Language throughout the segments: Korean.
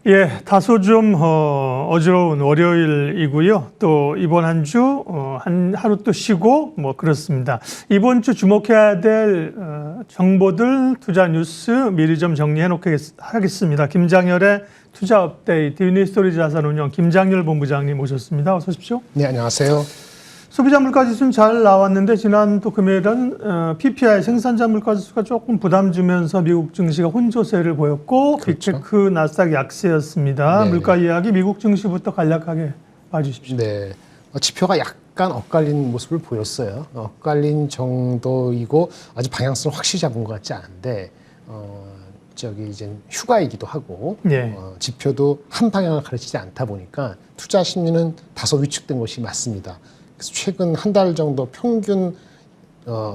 예, 다소 좀 어지러운 월요일이고요. 또 이번 한 주 하루 또 쉬고 뭐 그렇습니다. 이번 주 주목해야 될 정보들, 투자 뉴스 미리 좀 정리해 놓겠습니다. 김장렬의 투자 업데이트, 유니스토리 자산운용 김장렬 본부장님 모셨습니다. 어서 오십시오. 네, 안녕하세요. 소비자 물가지수는 잘 나왔는데 지난 또 금요일은 PPI 생산자 물가지수가 조금 부담 주면서 미국 증시가 혼조세를 보였고 그렇죠. 빅테크 나스닥 약세였습니다. 네. 물가 이야기 미국 증시부터 간략하게 봐주십시오. 네, 지표가 약간 엇갈린 모습을 보였어요. 엇갈린 정도이고 아직 방향성을 확실히 잡은 것 같지 않은데 이제 휴가이기도 하고 예. 지표도 한 방향을 가르치지 않다 보니까 투자 심리는 다소 위축된 것이 맞습니다. 그래서 최근 한 달 정도 평균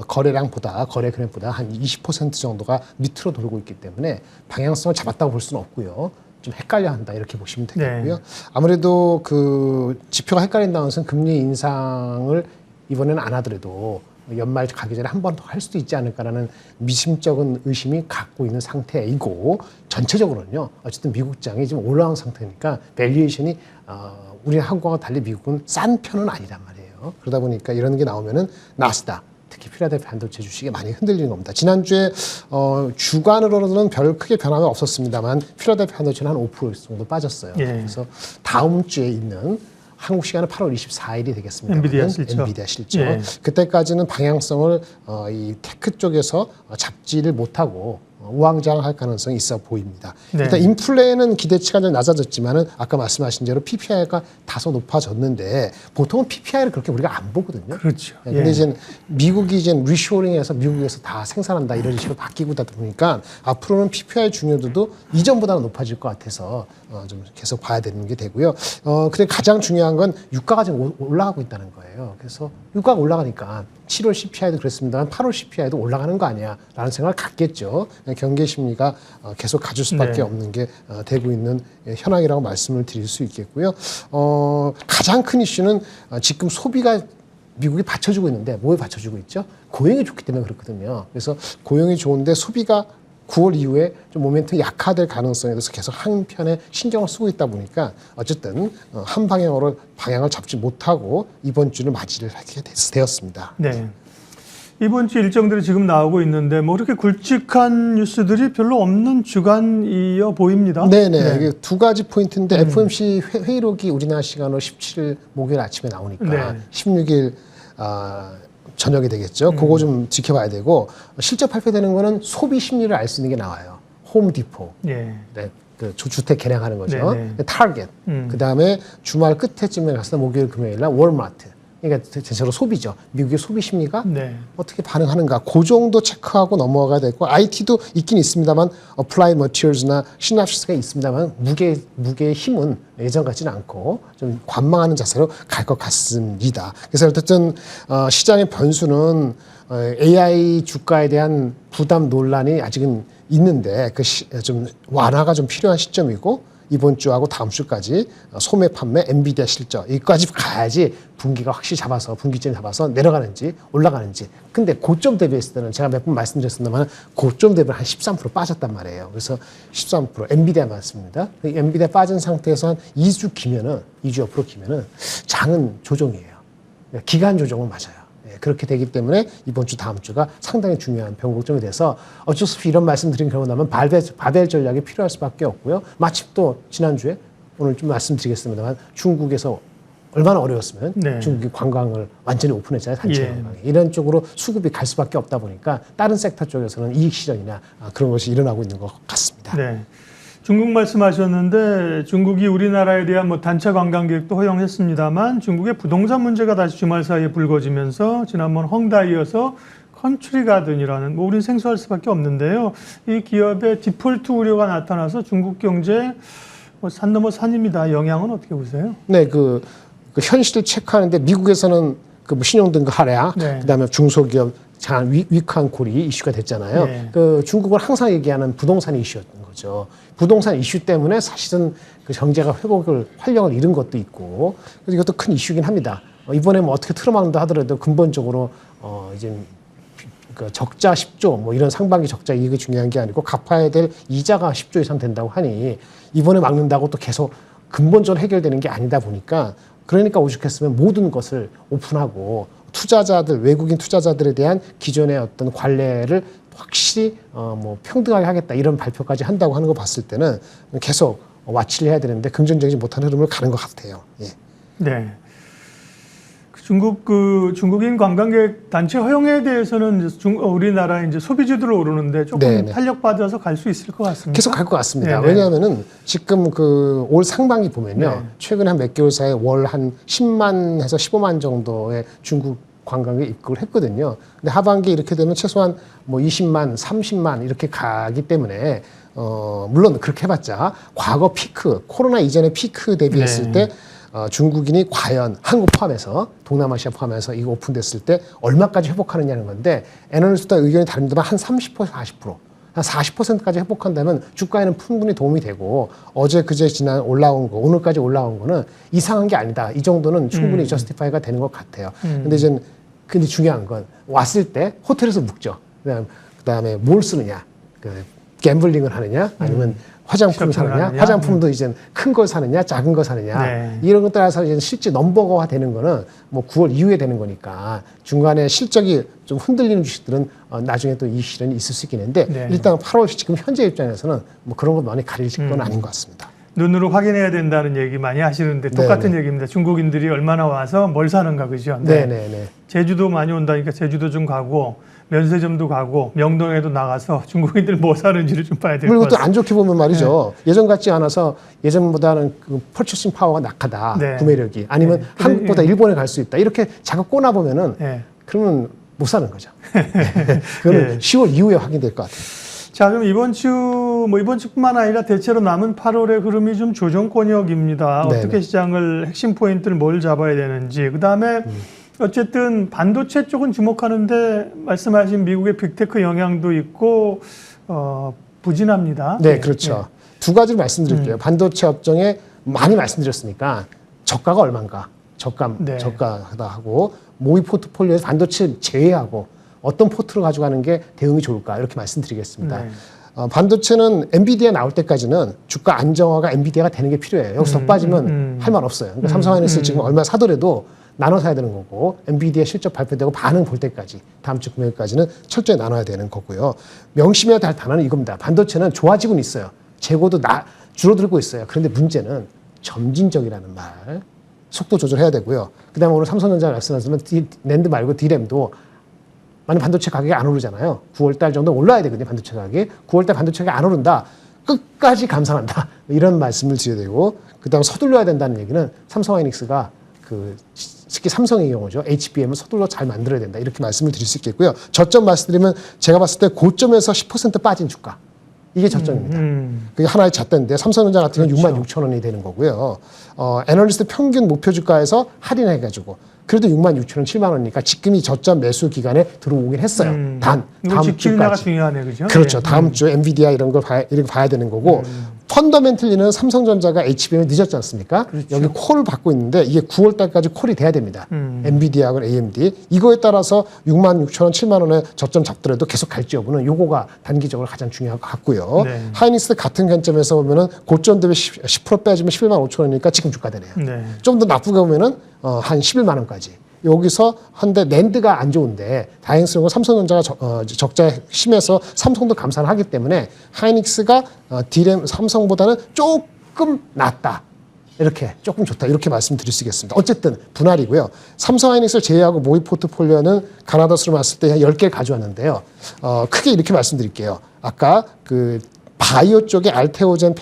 거래 금액보다 한 20% 정도가 밑으로 돌고 있기 때문에 방향성을 잡았다고 볼 수는 없고요. 좀 헷갈려 한다 이렇게 보시면 되겠고요. 네. 아무래도 그 지표가 헷갈린다는 것은 금리 인상을 이번에는 안 하더라도 연말 가기 전에 한 번 더 할 수도 있지 않을까라는 미심쩍은 의심이 갖고 있는 상태이고, 전체적으로는요 어쨌든 미국장이 지금 올라온 상태니까 밸류에이션이 우리 한국과 달리 미국은 싼 편은 아니란 말이에요. 그러다 보니까 이런 게 나오면은 나스닥, 특히 필라델피아 반도체 주식이 많이 흔들리는 겁니다. 지난주에 주간으로는 별 크게 변화가 없었습니다만 필라델피아 반도체는 한 5% 정도 빠졌어요. 예. 그래서 다음 주에 있는 한국 시간은 8월 24일이 되겠습니다. 엔비디아 실적. 예. 그때까지는 방향성을 이 테크 쪽에서 잡지를 못하고 우왕좌왕할 가능성이 있어 보입니다. 네. 일단 인플레는 기대치가 좀 낮아졌지만은 아까 말씀하신 대로 PPI가 다소 높아졌는데 보통은 PPI를 그렇게 우리가 안 보거든요. 그렇죠. 네, 근데 이제 미국이 이제 리쇼링해서 미국에서 다 생산한다 이런 식으로 바뀌고 다 보니까 앞으로는 PPI 중요도도 이전보다는 높아질 것 같아서 좀 계속 봐야 되는 게 되고요. 근데 가장 중요한 건 유가가 지금 올라가고 있다는 거예요. 그래서 유가가 올라가니까 7월 CPI도 그랬습니다만 8월 CPI도 올라가는 거 아니야 라는 생각을 갖겠죠. 경계 심리가 계속 가질 수밖에 네. 없는 게 되고 있는 현황이라고 말씀을 드릴 수 있겠고요. 가장 큰 이슈는 지금 소비가 미국이 받쳐주고 있는데 뭐에 받쳐주고 있죠? 고용이 좋기 때문에 그렇거든요. 그래서 고용이 좋은데 소비가 9월 이후에 좀 모멘텀이 약화될 가능성에 대해서 계속 한편에 신경을 쓰고 있다 보니까 어쨌든 한 방향으로 방향을 잡지 못하고 이번 주를 맞이를 하게 되었습니다. 네. 이번 주 일정들이 지금 나오고 있는데 뭐 그렇게 굵직한 뉴스들이 별로 없는 주간이어 보입니다. 네네. 이게 두 가지 포인트인데 FOMC 회의록이 우리나라 시간으로 17일 목요일 아침에 나오니까 네. 16일 저녁이 되겠죠. 그거 좀 지켜봐야 되고, 실제 발표되는 거는 소비 심리를 알 수 있는 게 나와요. 홈디포. 예. 네, 그 주택 개량하는 거죠. 네네. 타겟. 그다음에 주말 끝에쯤에 가서 목요일 금요일 날 월마트. 그러니까 대체로 소비죠. 미국의 소비 심리가 네. 어떻게 반응하는가. 그 정도 체크하고 넘어가야 되고, IT도 있긴 있습니다만 Applied Materials나 시납시스가 있습니다만 무게의 힘은 예전 같지는 않고 좀 관망하는 자세로 갈 것 같습니다. 그래서 어쨌든 시장의 변수는 AI 주가에 대한 부담 논란이 아직은 있는데 좀 완화가 좀 필요한 시점이고, 이번 주하고 다음 주까지 소매 판매, 엔비디아 실적 여기까지 가야지 분기가 확실히 잡아서 분기점 잡아서 내려가는지 올라가는지. 근데 고점 대비했을 때는 제가 몇 번 말씀드렸습니다만 고점 대비는 한 13% 빠졌단 말이에요. 그래서 13% 엔비디아 맞습니다. 엔비디아 빠진 상태에서 한 2주 옆으로 기면은 장은 조정이에요. 기간 조정은 맞아요. 그렇게 되기 때문에 이번 주 다음 주가 상당히 중요한 변곡점이 돼서 어쩔 수 없이 이런 말씀드린 경우 나면 바벨 전략이 필요할 수밖에 없고요. 마침 또 지난주에 오늘 좀 말씀드리겠습니다만 중국에서 얼마나 어려웠으면 네. 중국이 관광을 완전히 오픈했잖아요. 단체 예. 관광. 이런 쪽으로 수급이 갈 수밖에 없다 보니까 다른 섹터 쪽에서는 이익 실현이나 그런 것이 일어나고 있는 것 같습니다. 네. 중국 말씀하셨는데 중국이 우리나라에 대한 뭐 단체 관광 계획도 허용했습니다만 중국의 부동산 문제가 다시 주말 사이에 불거지면서 지난번 헝다이어서 컨트리 가든이라는 뭐 우린 생소할 수밖에 없는데요. 이 기업의 디폴트 우려가 나타나서 중국 경제 뭐 산 넘어 산입니다. 영향은 어떻게 보세요? 네, 그 현실을 체크하는데 미국에서는 그 신용 등급 하락, 네. 그다음에 중소기업 장한 위크한 고리 이슈가 됐잖아요. 네. 그 중국은 항상 얘기하는 부동산 이슈였던 거죠. 부동산 이슈 때문에 사실은 그 경제가 활력을 잃은 것도 있고, 그래서 이것도 큰 이슈긴 합니다. 이번에 뭐 어떻게 틀어막는다 하더라도 근본적으로 이제 그 적자 10조 뭐 이런 상반기 적자 이익이 중요한 게 아니고 갚아야 될 이자가 10조 이상 된다고 하니 이번에 막는다고 또 계속 근본적으로 해결되는 게 아니다 보니까 그러니까 오죽했으면 모든 것을 오픈하고 투자자들 외국인 투자자들에 대한 기존의 어떤 관례를 확실히 뭐 평등하게 하겠다 이런 발표까지 한다고 하는 거 봤을 때는 계속 와치를 해야 되는데 긍정적이지 못한 흐름을 가는 것 같아요. 예. 네. 중국인 관광객 단체 허용에 대해서는 우리나라 이제 소비주들 오르는데 조금 네네. 탄력받아서 갈 수 있을 것 같습니다. 계속 갈 것 같습니다. 네네. 왜냐하면은 지금 그 올 상반기 보면요. 네. 최근에 한 몇 개월 사이에 월 한 10만에서 15만 정도의 중국 관광객 입국을 했거든요. 근데 하반기 이렇게 되면 최소한 뭐 20만, 30만 이렇게 가기 때문에 물론 그렇게 해봤자 과거 피크, 코로나 이전의 피크 대비했을 네. 때 중국인이 과연 한국 포함해서 동남아시아 포함해서 이거 오픈됐을 때 얼마까지 회복하느냐는 건데 애널리스트와 의견이 다릅니다만 한 30%, 40%. 한 40%까지 회복한다면 주가에는 충분히 도움이 되고 어제 그제 지난 올라온 거 오늘까지 올라온 거는 이상한 게 아니다. 이 정도는 충분히 저스티파이가 되는 것 같아요. 근데 중요한 건 왔을 때 호텔에서 묵죠. 그다음에 뭘 쓰느냐. 갬블링을 하느냐 아니면 화장품 사느냐, 하느냐? 화장품도 이제 큰 걸 사느냐, 작은 거 사느냐, 네. 이런 것 따라서 이제 실제 넘버가 되는 거는 뭐 9월 이후에 되는 거니까 중간에 실적이 좀 흔들리는 주식들은 나중에 또 이 시련이 있을 수 있겠는데 네. 일단 8월 지금 현재 입장에서는 뭐 그런 것 많이 가릴 건 아닌 것 같습니다. 눈으로 확인해야 된다는 얘기 많이 하시는데 똑같은 네네. 얘기입니다. 중국인들이 얼마나 와서 뭘 사는가 그죠? 네네네. 제주도 많이 온다니까 제주도 좀 가고 면세점도 가고 명동에도 나가서 중국인들 뭐 사는지를 좀 봐야 될 것 그리고 또 같습니다. 안 좋게 보면 말이죠. 예전 같지 않아서 예전보다는 그 퍼체싱 파워가 낙하다. 네. 구매력이. 아니면 네. 한국보다 일본에 갈 수 있다. 이렇게 자꾸 꼬나 보면은 네. 그러면 못 사는 거죠. 그거는 예. 10월 이후에 확인될 것 같아요. 자, 그럼 이번 주뿐만 아니라 대체로 남은 8월의 흐름이 좀 조정권역입니다. 네네. 어떻게 시장을 핵심 포인트를 뭘 잡아야 되는지. 그다음에 어쨌든 반도체 쪽은 주목하는데 말씀하신 미국의 빅테크 영향도 있고 부진합니다. 네, 그렇죠. 두 가지를 말씀드릴게요. 반도체 업종에 많이 말씀드렸으니까 저가가 얼마인가? 네. 저가하다 하고 모의 포트폴리오에서 반도체 제외하고 어떤 포트로 가져가는 게 대응이 좋을까? 이렇게 말씀드리겠습니다. 네. 반도체는 엔비디아 나올 때까지는 주가 안정화가 엔비디아가 되는 게 필요해요. 여기서 더 빠지면 할 말 없어요. 그러니까 삼성하이닉스 지금 얼마 사더라도 나눠 사야 되는 거고 엔비디아 실적 발표되고 반응 볼 때까지 다음 주 금요일까지는 철저히 나눠야 되는 거고요. 명심해야 할 단어는 이겁니다. 반도체는 좋아지고는 있어요. 재고도 줄어들고 있어요. 그런데 문제는 점진적이라는 말. 속도 조절해야 되고요. 그다음에 오늘 삼성전자 말씀하시면 낸드 말고 D램도 만약 반도체 가격이 안 오르잖아요. 9월 달 정도 올라야 되거든요. 반도체 가격이. 9월 달 반도체 가격이 안 오른다. 끝까지 감산한다. 이런 말씀을 드려야 되고 그다음 서둘러야 된다는 얘기는 삼성하이닉스가 특히 삼성의 경우죠. HBM을 서둘러 잘 만들어야 된다. 이렇게 말씀을 드릴 수 있겠고요. 저점 말씀드리면 제가 봤을 때 고점에서 10% 빠진 주가. 이게 저점입니다. 그게 하나의 잣대인데 삼성전자 같은 경우는 그렇죠. 6만 6천 원이 되는 거고요. 애널리스트 평균 목표 주가에서 할인해가지고 그래도 6만 6천 원, 7만 원이니까 지금이 저점 매수 기간에 들어오긴 했어요. 다음 지키느냐가 주까지. 중요하네, 그죠? 그렇죠. 예. 다음 주 엔비디아 이런 걸 봐야 되는 거고 펀더멘틀리는 삼성전자가 HBM에 늦었지 않습니까? 그렇죠. 여기 콜을 받고 있는데 이게 9월 달까지 콜이 돼야 됩니다. 엔비디아하고 AMD. 이거에 따라서 6만 6천 원, 7만 원에 저점 잡더라도 계속 갈지 여부는 요거가 단기적으로 가장 중요한 것 같고요. 네. 하이닉스 같은 관점에서 보면은 고점 대비 10% 빼주면 11만 5천 원이니까 지금 주가 되네요. 네. 좀 더 나쁘게 보면은 한 11만 원까지. 여기서 한데 낸드가 안 좋은데 다행스러운 건 삼성전자가 적자에 심해서 삼성도 감산을 하기 때문에 하이닉스가 D램 삼성보다는 조금 낫다. 이렇게 조금 좋다. 이렇게 말씀드릴 수 있겠습니다. 어쨌든 분할이고요. 삼성 하이닉스를 제외하고 모의 포트폴리오는 가나다수로 봤을 때 한 10개 가져왔는데요. 크게 이렇게 말씀드릴게요. 아까 바이오 쪽에 알테오젠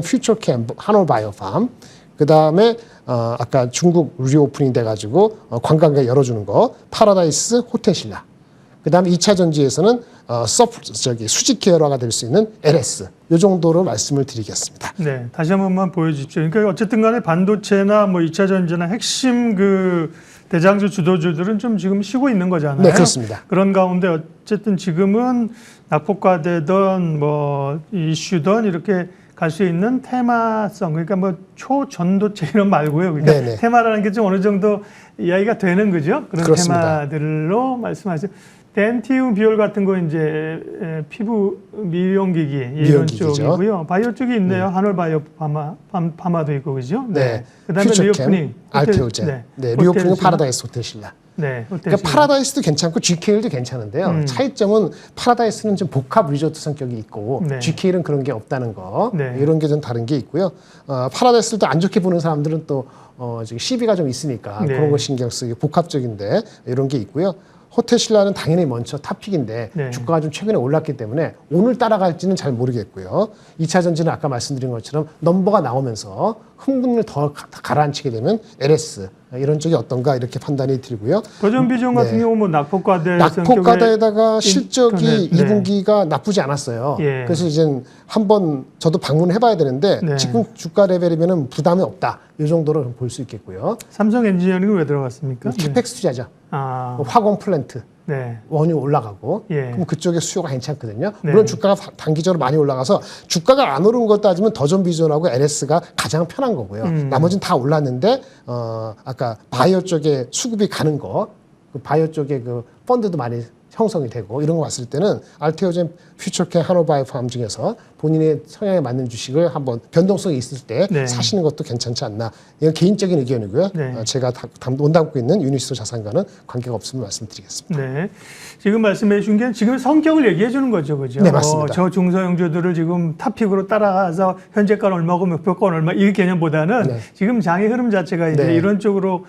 퓨처캠 한올바이오팜 그다음에 아까 중국 리오프닝 돼가지고 관광객 열어주는 거 파라다이스 호텔신라 그다음에 2차 전지에서는 수직 계열화가 될 수 있는 LS 이 정도로 말씀을 드리겠습니다. 네, 다시 한 번만 보여주십시오. 그러니까 어쨌든 간에 반도체나 뭐 2차 전지나 핵심 대장주 주도주들은 좀 지금 쉬고 있는 거잖아요. 네, 그렇습니다. 그런 가운데 어쨌든 지금은 낙폭과되던 뭐 이슈던 이렇게 갈 수 있는 테마성, 그러니까 뭐 초전도체 이런 말고요. 그러니까 네네. 테마라는 게 좀 어느 정도 이야기가 되는 거죠. 그런 그렇습니다. 테마들로 말씀하세요. 덴티움 비올 같은 거 이제 피부 미용기기 이런 미용기기죠. 쪽이고요. 바이오 쪽이 있네요. 한올 바이오 파마도 있고 그죠? 네. 그다음에 퓨처캠, 리오프닝, 알테오젠, 네. 리오프닝은 파라다이스 호텔신라. 네, 그러니까 파라다이스도 괜찮고 GKL도 괜찮은데요. 차이점은 파라다이스는 좀 복합 리조트 성격이 있고 네. GKL은 그런 게 없다는 거. 네. 이런 게 좀 다른 게 있고요. 파라다이스를 또 안 좋게 보는 사람들은 또 저기 시비가 좀 있으니까 네. 그런 거 신경 쓰기 복합적인데 이런 게 있고요. 호텔 신라는 당연히 먼저 탑픽인데 네. 주가가 좀 최근에 올랐기 때문에 오늘 따라갈지는 잘 모르겠고요. 2차 전지는 아까 말씀드린 것처럼 넘버가 나오면서 흥분을 더 가라앉히게 되면 LS 이런 쪽이 어떤가 이렇게 판단이 들고요. 도전 비전 같은 네. 경우 뭐 낙폭과대 낙폭과대에다가 실적이 네. 2분기가 나쁘지 않았어요. 예. 그래서 이제 한번 저도 방문을 해봐야 되는데 네. 지금 주가 레벨이면 부담이 없다. 이 정도로 볼 수 있겠고요. 삼성 엔지니어링은 왜 들어갔습니까? 캐펙스 투자죠. 아, 화공 플랜트. 네. 원유 올라가고 예. 그럼 그쪽에 수요가 괜찮거든요. 네. 물론 주가가 단기적으로 많이 올라가서 주가가 안 오른 것 따지면 더존 비전하고 LS가 가장 편한 거고요. 나머지는 다 올랐는데 아까 바이오 쪽에 수급이 가는 거, 그 바이오 쪽에 그 펀드도 많이 형성이 되고 이런 거 봤을 때는 알테오젠, 퓨처케, 한오바이오팜 중에서 본인의 성향에 맞는 주식을 한번 변동성이 있을 때 네. 사시는 것도 괜찮지 않나. 이건 개인적인 의견이고요. 네. 제가 온담고 있는 유니스토 자산과는 관계가 없음을 말씀드리겠습니다. 네. 지금 말씀해 주신 게 지금 성격을 얘기해 주는 거죠. 그죠? 네, 맞습니다. 저 중소형주들을 지금 탑픽으로 따라가서 현재가 얼마고 목표가 얼마 이 개념보다는 네. 지금 장의 흐름 자체가 이제 네. 이런 쪽으로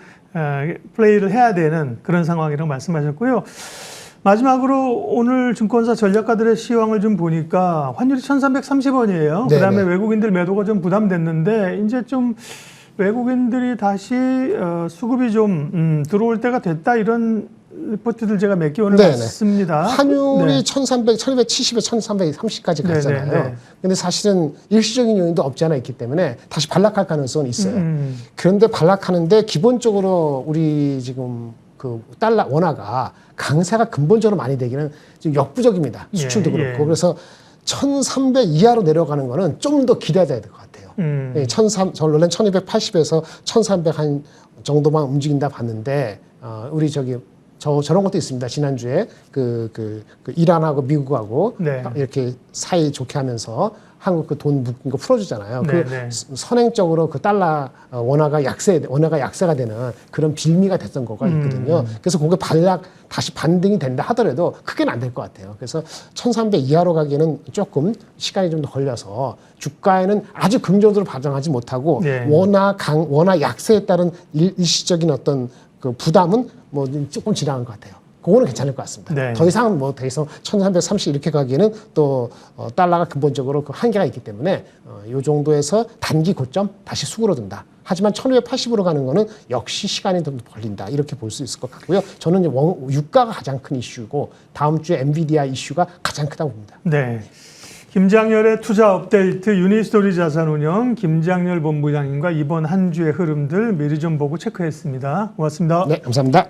플레이를 해야 되는 그런 상황이라고 말씀하셨고요. 마지막으로 오늘 증권사 전략가들의 시황을 좀 보니까 환율이 1330원이에요. 네네. 그다음에 외국인들 매도가 좀 부담됐는데 이제 좀 외국인들이 다시 수급이 좀 들어올 때가 됐다 이런 리포트들 제가 몇 개 오늘 네네. 봤습니다. 환율이 네. 1270에 1330까지 갔잖아요. 네, 네. 근데 사실은 일시적인 요인도 없지 않아 있기 때문에 다시 반락할 가능성은 있어요. 그런데 반락하는데 기본적으로 우리 지금 그 달러 원화가 강세가 근본적으로 많이 되기는 지금 역부족입니다. 수출도 예, 그렇고. 예. 그래서 1300 이하로 내려가는 거는 좀 더 기다려야 될 것 같아요. 예, 원래는 1280에서 1300 한 정도만 움직인다 봤는데 우리 저런 것도 있습니다. 지난주에 그 이란하고 미국하고 네. 이렇게 사이 좋게 하면서 한국 그 돈 묶인 거 풀어주잖아요. 네, 그 네. 선행적으로 그 달러 원화가 약세가 되는 그런 빌미가 됐던 거가 있거든요. 그래서 그게 다시 반등이 된다 하더라도 크게는 안 될 것 같아요. 그래서 1300 이하로 가기에는 조금 시간이 좀 더 걸려서 주가에는 아주 긍정적으로 반응하지 못하고 네. 원화 약세에 따른 일시적인 어떤 그 부담은 뭐 조금 지나간 것 같아요. 그거는 괜찮을 것 같습니다. 네. 더 이상 더 이상 1330 이렇게 가기에는 또 달러가 근본적으로 그 한계가 있기 때문에 이 정도에서 단기 고점 다시 수그러든다. 하지만 1280으로 가는 거는 역시 시간이 좀 걸린다. 이렇게 볼 수 있을 것 같고요. 저는 유가가 가장 큰 이슈고 다음 주에 엔비디아 이슈가 가장 크다고 봅니다. 네. 김장렬의 투자 업데이트 유니스토리 자산운용 김장렬 본부장님과 이번 한 주의 흐름들 미리 좀 보고 체크했습니다. 고맙습니다. 네, 감사합니다.